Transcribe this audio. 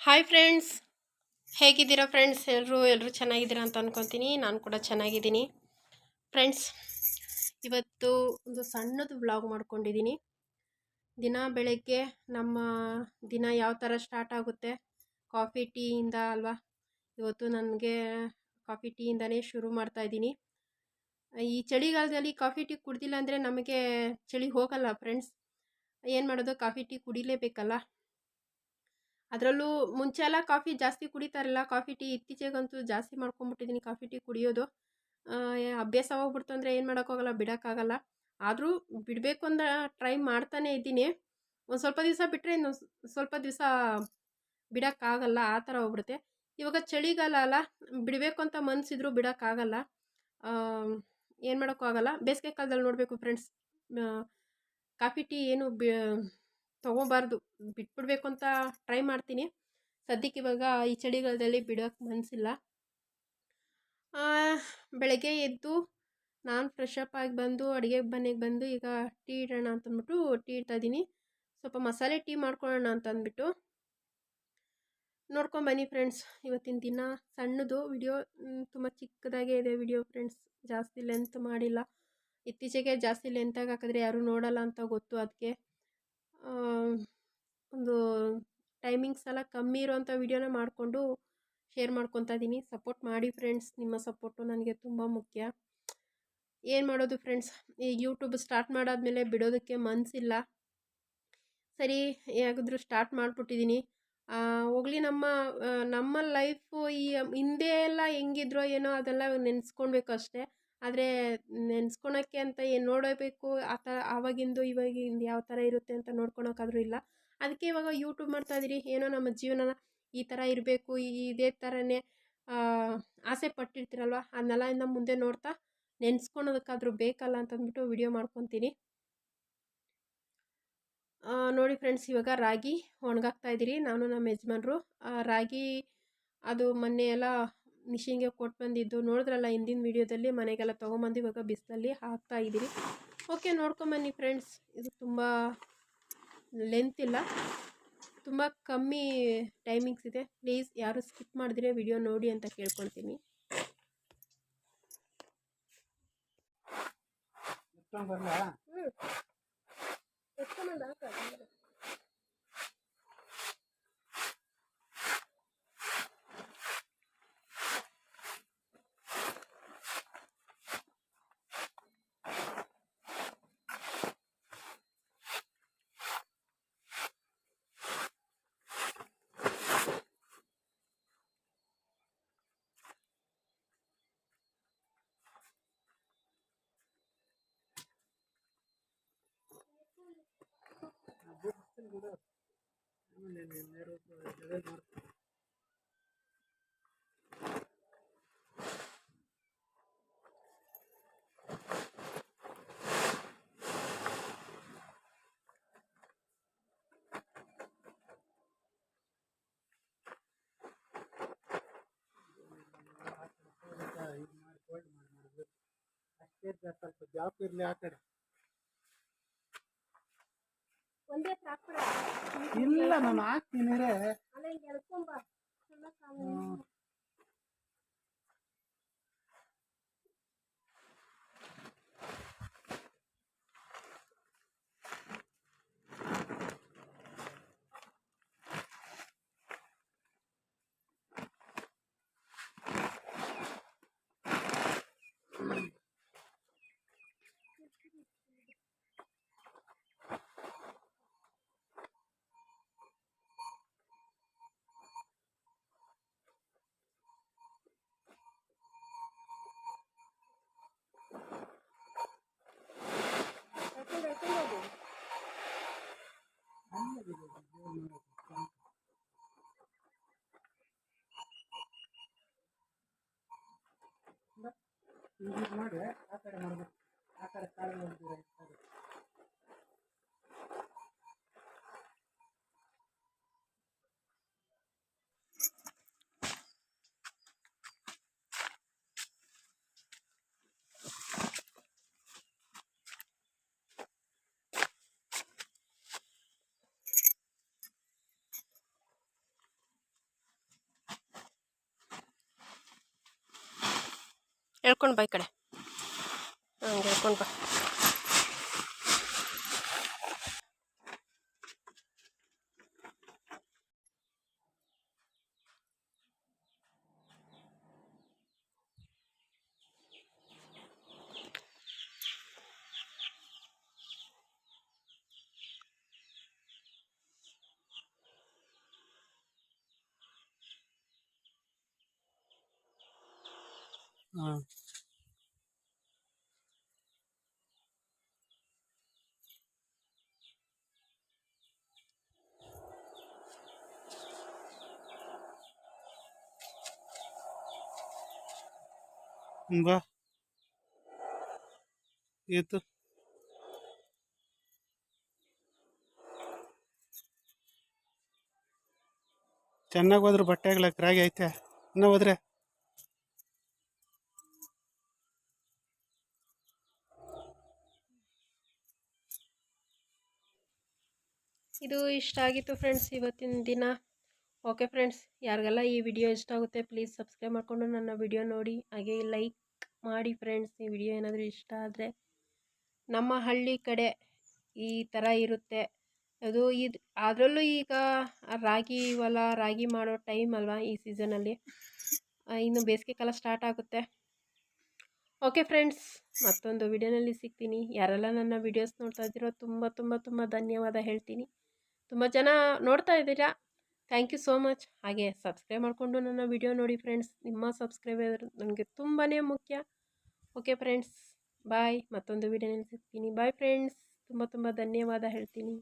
Hi friends, ಹೇಗಿದ್ದೀರಾ friends? ಎಲ್ಲರೂ ಚೆನ್ನಾಗಿದ್ದೀರಾ ಅಂತ ಅನ್ಕೊತೀನಿ. ನಾನು ಕೂಡ ಚೆನ್ನಾಗಿದ್ದೀನಿ ಫ್ರೆಂಡ್ಸ್. ಇವತ್ತು ಒಂದು ಸಣ್ಣದು ವ್ಲಾಗ್ ಮಾಡ್ಕೊಂಡಿದ್ದೀನಿ. ದಿನ ಬೆಳಗ್ಗೆ ನಮ್ಮ ದಿನ ಯಾವ ಥರ ಸ್ಟಾರ್ಟ್ ಆಗುತ್ತೆ, ಕಾಫಿ ಟೀಯಿಂದ ಅಲ್ವಾ. ಇವತ್ತು ನನಗೆ ಕಾಫಿ ಟೀಯಿಂದನೇ ಶುರು ಮಾಡ್ತಾ ಇದ್ದೀನಿ. ಈ ಚಳಿಗಾಲದಲ್ಲಿ ಕಾಫಿ ಟೀ ಕುಡ್ದಿಲ್ಲ ಅಂದರೆ ನಮಗೆ ಚಳಿ ಹೋಗಲ್ಲ ಫ್ರೆಂಡ್ಸ್. ಏನು ಮಾಡೋದು, ಕಾಫಿ ಟೀ ಕುಡಿಲೇಬೇಕಲ್ಲ. ಅದರಲ್ಲೂ ಮುಂಚೆ ಎಲ್ಲ ಕಾಫಿ ಜಾಸ್ತಿ ಕುಡಿತಾರಲ್ಲ, ಕಾಫಿ ಟೀ ಇತ್ತೀಚೆಗಂತೂ ಜಾಸ್ತಿ ಮಾಡ್ಕೊಂಬಿಟ್ಟಿದ್ದೀನಿ ಕಾಫಿ ಟೀ ಕುಡಿಯೋದು. ಅಭ್ಯಾಸವಾಗ್ಬಿಡ್ತು ಅಂದರೆ ಏನು ಮಾಡೋಕ್ಕಾಗಲ್ಲ, ಬಿಡೋಕ್ಕಾಗಲ್ಲ. ಆದರೂ ಬಿಡಬೇಕು ಅಂತ ಟ್ರೈ ಮಾಡ್ತಾನೇ ಇದ್ದೀನಿ. ಒಂದು ಸ್ವಲ್ಪ ದಿವಸ ಬಿಟ್ಟರೆ ಇನ್ನೊಂದು ಸ್ವಲ್ಪ ದಿವಸ ಬಿಡೋಕ್ಕಾಗಲ್ಲ, ಆ ಥರ ಹೋಗ್ಬಿಡುತ್ತೆ. ಇವಾಗ ಚಳಿಗಾಲ ಅಲ್ಲ, ಬಿಡಬೇಕು ಅಂತ ಮನಸ್ಸಿದ್ರು ಬಿಡೋಕ್ಕಾಗಲ್ಲ. ಏನು ಮಾಡೋಕ್ಕೂ ಆಗಲ್ಲ. ಬೇಸಿಗೆ ಕಾಲದಲ್ಲಿ ನೋಡಬೇಕು ಫ್ರೆಂಡ್ಸ್, ಕಾಫಿ ಟೀ ಏನು ತೊಗೋಬಾರ್ದು, ಬಿಟ್ಬಿಡ್ಬೇಕು ಅಂತ ಟ್ರೈ ಮಾಡ್ತೀನಿ. ಸದ್ಯಕ್ಕೆ ಇವಾಗ ಈ ಚಳಿಗಾಲದಲ್ಲಿ ಬಿಡೋಕ್ಕೆ ಮನಸ್ಸಿಲ್ಲ. ಬೆಳಗ್ಗೆ ಎದ್ದು ನಾನು ಫ್ರೆಶ್ ಅಪ್ ಆಗಿ ಬಂದು ಅಡುಗೆ ಮನೆಗೆ ಬಂದು ಈಗ ಟೀ ಇಡೋಣ ಅಂತಂದ್ಬಿಟ್ಟು ಟೀ ಇಡ್ತಾಯಿದ್ದೀನಿ. ಸ್ವಲ್ಪ ಮಸಾಲೆ ಟೀ ಮಾಡ್ಕೊಳ್ಳೋಣ ಅಂತಂದ್ಬಿಟ್ಟು ನೋಡ್ಕೊಂಬನ್ನಿ ಫ್ರೆಂಡ್ಸ್. ಇವತ್ತಿನ ದಿನ ಸಣ್ಣದು ವಿಡಿಯೋ, ತುಂಬ ಚಿಕ್ಕದಾಗೇ ಇದೆ ವಿಡಿಯೋ ಫ್ರೆಂಡ್ಸ್, ಜಾಸ್ತಿ ಲೆಂತ್ ಮಾಡಿಲ್ಲ. ಇತ್ತೀಚೆಗೆ ಜಾಸ್ತಿ ಲೆಂತಾಗಿ ಹಾಕಿದ್ರೆ ಯಾರೂ ನೋಡಲ್ಲ ಅಂತ ಗೊತ್ತು. ಅದಕ್ಕೆ ಒಂದು ಟೈಮಿಂಗ್ಸ್ ಎಲ್ಲ ಕಮ್ಮಿ ಇರೋವಂಥ ವಿಡಿಯೋನ ಮಾಡಿಕೊಂಡು ಶೇರ್ ಮಾಡ್ಕೊತಾ ಇದ್ದೀನಿ. ಸಪೋರ್ಟ್ ಮಾಡಿ ಫ್ರೆಂಡ್ಸ್, ನಿಮ್ಮ ಸಪೋರ್ಟು ನನಗೆ ತುಂಬ ಮುಖ್ಯ. ಏನು ಮಾಡೋದು ಫ್ರೆಂಡ್ಸ್, ಈ ಯೂಟ್ಯೂಬ್ ಸ್ಟಾರ್ಟ್ ಮಾಡಾದ್ಮೇಲೆ ಬಿಡೋದಕ್ಕೆ ಮನಸ್ಸಿಲ್ಲ. ಸರಿ ಹೇಗಾದರೂ ಸ್ಟಾರ್ಟ್ ಮಾಡಿಬಿಟ್ಟಿದ್ದೀನಿ. ಹೋಗಲಿ, ನಮ್ಮ ಲೈಫು ಈ ಹಿಂದೆ ಎಲ್ಲ ಹೆಂಗಿದ್ರೋ ಏನೋ ಅದೆಲ್ಲ ನೆನೆಸ್ಕೊಳ್ಬೇಕು ಅಷ್ಟೇ. ಆದರೆ ನೆನೆಸ್ಕೊಳಕ್ಕೆ ಅಂತ ಏನು ನೋಡಬೇಕು, ಆ ಥರ ಆವಾಗಿಂದು ಇವಾಗಿಂದು ಯಾವ ಥರ ಇರುತ್ತೆ ಅಂತ ನೋಡ್ಕೊಳಕ್ಕಾದ್ರೂ ಇಲ್ಲ. ಅದಕ್ಕೆ ಇವಾಗ ಯೂಟ್ಯೂಬ್ ಮಾಡ್ತಾಯಿದ್ದೀರಿ. ಏನೋ ನಮ್ಮ ಜೀವನನ ಈ ಥರ ಇರಬೇಕು, ಇದೇ ಥರನೇ ಆಸೆ ಪಟ್ಟಿರ್ತೀರಲ್ವ, ಅದನ್ನೆಲ್ಲ ಇನ್ನು ಮುಂದೆ ನೋಡ್ತಾ ನೆನೆಸ್ಕೊಳೋದಕ್ಕಾದ್ರೂ ಬೇಕಲ್ಲ ಅಂತಂದ್ಬಿಟ್ಟು ವಿಡಿಯೋ ಮಾಡ್ಕೊತೀನಿ. ನೋಡಿ ಫ್ರೆಂಡ್ಸ್, ಇವಾಗ ರಾಗಿ ಒಣಗಾಕ್ತಾಯಿದ್ದೀರಿ ನಾನು ನಮ್ಮ ಯಜಮಾನ್ರು. ರಾಗಿ ಅದು ಮೊನ್ನೆ ಎಲ್ಲ ಮಿಷಿನ್ಗೆ ಕೊಟ್ಟು ಬಂದಿದ್ದು ನೋಡಿದ್ರಲ್ಲ ಹಿಂದಿನ ವೀಡಿಯೋದಲ್ಲಿ. ಮನೆಗೆಲ್ಲ ತೊಗೊಂಬಂದು ಇವಾಗ ಬಿಸಿಲಲ್ಲಿ ಹಾಕ್ತಾಯಿದ್ದೀರಿ. Okay, ನೋಡ್ಕೊಂಬನ್ನಿ friends. ಇದು ತುಂಬ ಲೆಂತ್ ಇಲ್ಲ, ತುಂಬ ಕಮ್ಮಿ ಟೈಮಿಂಗ್ಸ್ ಇದೆ. ಪ್ಲೀಸ್ ಯಾರು ಸ್ಕಿಪ್ ಮಾಡಿದ್ರೆ ವಿಡಿಯೋ ನೋಡಿ ಅಂತ ಕೇಳ್ಕೊಳ್ತೀನಿ. ಸ್ವಲ್ಪ ಗ್ಯಾಪ್ ಇರ್ಲಿ ಆ ಕಡೆ. ಇಲ್ಲ, ನಾನು ಹಾಕ್ತೀನಿ. ಮಾಡಿ ಆ ಕಡೆ ಮಾಡ್ಬೇಕು, ಆ ಕಡೆ ಕಾಳು ನೋಡಿದ್ರೆ ಹೇಳ್ಕೊಂಡು ಬಾ ಈ ಕಡೆ. ಹಂಗೆ ಹೇಳ್ಕೊಂಡು ಬಾ. ಹಾಂ ಬಾ ಇತ್ತು ಚೆನ್ನಾಗಿ ಹೋದ್ರೆ ಬಟ್ಟೆ ಆಗ್ಲಕ್ಕೆ ರಾಗಿ ಐತೆ ಇನ್ನೂ ಹೋದ್ರೆ ಇದು ಇಷ್ಟ ಆಗಿತ್ತು ಫ್ರೆಂಡ್ಸ್ ಇವತ್ತಿನ ದಿನ. ಓಕೆ ಫ್ರೆಂಡ್ಸ್, ಯಾರಿಗೆಲ್ಲ ಈ ವಿಡಿಯೋ ಇಷ್ಟ ಆಗುತ್ತೆ ಪ್ಲೀಸ್ ಸಬ್ಸ್ಕ್ರೈಬ್ ಮಾಡಿಕೊಂಡು ನನ್ನ ವಿಡಿಯೋ ನೋಡಿ, ಹಾಗೆ ಲೈಕ್ ಮಾಡಿ ಫ್ರೆಂಡ್ಸ್. ಈ ವಿಡಿಯೋ ಏನಾದರೂ ಇಷ್ಟ ಆದರೆ, ನಮ್ಮ ಹಳ್ಳಿ ಕಡೆ ಈ ಥರ ಇರುತ್ತೆ ಅದು. ಅದರಲ್ಲೂ ಈಗ ರಾಗಿ ಹೊಲ ರಾಗಿ ಮಾಡೋ ಟೈಮ್ ಅಲ್ವಾ ಈ ಸೀಸನಲ್ಲಿ. ಇನ್ನು ಬೇಸಿಗೆ ಕಾಲ ಸ್ಟಾರ್ಟ್ ಆಗುತ್ತೆ. ಓಕೆ ಫ್ರೆಂಡ್ಸ್, ಮತ್ತೊಂದು ವಿಡಿಯೋನಲ್ಲಿ ಸಿಗ್ತೀನಿ. ಯಾರೆಲ್ಲ ನನ್ನ ವಿಡಿಯೋಸ್ ನೋಡ್ತಾ ಇದ್ದೀರೋ ತುಂಬ ತುಂಬ ತುಂಬ ಧನ್ಯವಾದ ಹೇಳ್ತೀನಿ. ತುಂಬ ಜನ ನೋಡ್ತಾ ಇದ್ದೀರಾ, ಥ್ಯಾಂಕ್ ಯು ಸೋ ಮಚ್. ಹಾಗೆ ಸಬ್ಸ್ಕ್ರೈಬ್ ಮಾಡಿಕೊಂಡು ನನ್ನ ವಿಡಿಯೋ ನೋಡಿ ಫ್ರೆಂಡ್ಸ್. ನಿಮ್ಮ ಸಬ್ಸ್ಕ್ರೈಬರ್ ನನಗೆ ತುಂಬಾ ಮುಖ್ಯ. ಓಕೆ ಫ್ರೆಂಡ್ಸ್, ಬಾಯ್. ಮತ್ತೊಂದು ವಿಡಿಯೋನಲ್ಲಿ ಸಿಗ್ತೀನಿ. ಬಾಯ್ ಫ್ರೆಂಡ್ಸ್, ತುಂಬ ತುಂಬ ಧನ್ಯವಾದ ಹೇಳ್ತೀನಿ.